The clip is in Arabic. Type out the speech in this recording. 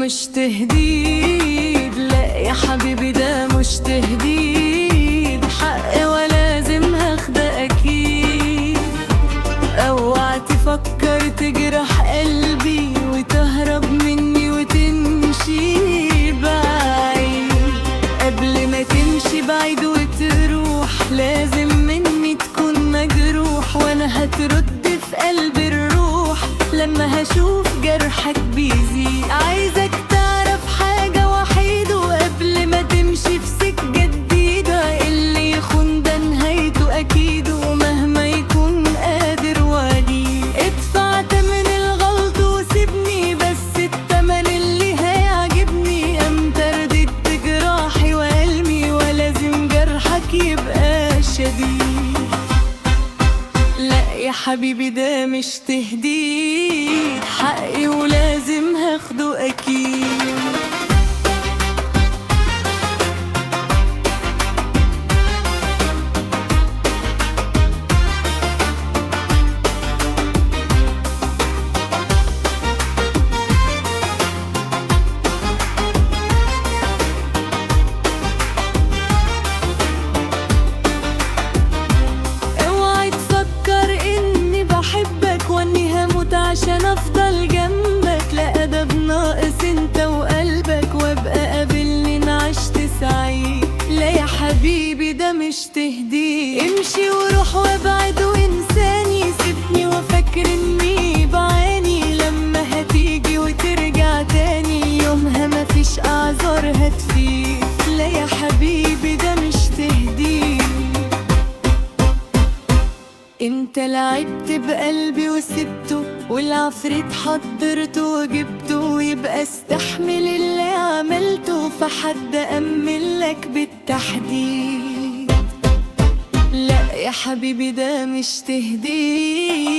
مش تهديد، لا يا حبيبي ده مش تهديد، حق ولازم هاخده أكيد. اوعى تفكر تجرح قلبي وتهرب مني وتمشي بعيد، قبل ما تمشي بعيد وتروح لازم مني تكون مجروح، وانا هترد في قلبي الروح لما هشوف جرحك بيزيد. عايزك تعرف حاجة وحيدة وقبل ما تمشي في سكة جديدة، اللي يخون ده نهايته أكيد، ومهما يكون قادر وليد. ادفع تمن الغلط وسيبني، بس التمن اللي هيعجبني امتى رديت بجراحي وألمي، ولازم جرحك يبقى شديد. لا يا حبيبي ده مش تهديد، حقي ولازم هاخده أكيد. عشان افضل جنبك، لا ادب ناقص انت وقلبك، وابقى قابلني ان عشت سعيد. لا يا حبيبي ده مش تهديد، امشي وروح وابعد وانساني، سيبني وافكر اني بعاني، لما هتيجي وترجع تاني يومها مفيش اعذار هتفيد. لا يا حبيبي ده مش تهديد، انت لعبت بقلبي وسبته، والعفريت حضرته وجبته، ويبقى استحمل اللي عملته، فحد أملك بالتحديد. لا يا حبيبي ده مش تهديد.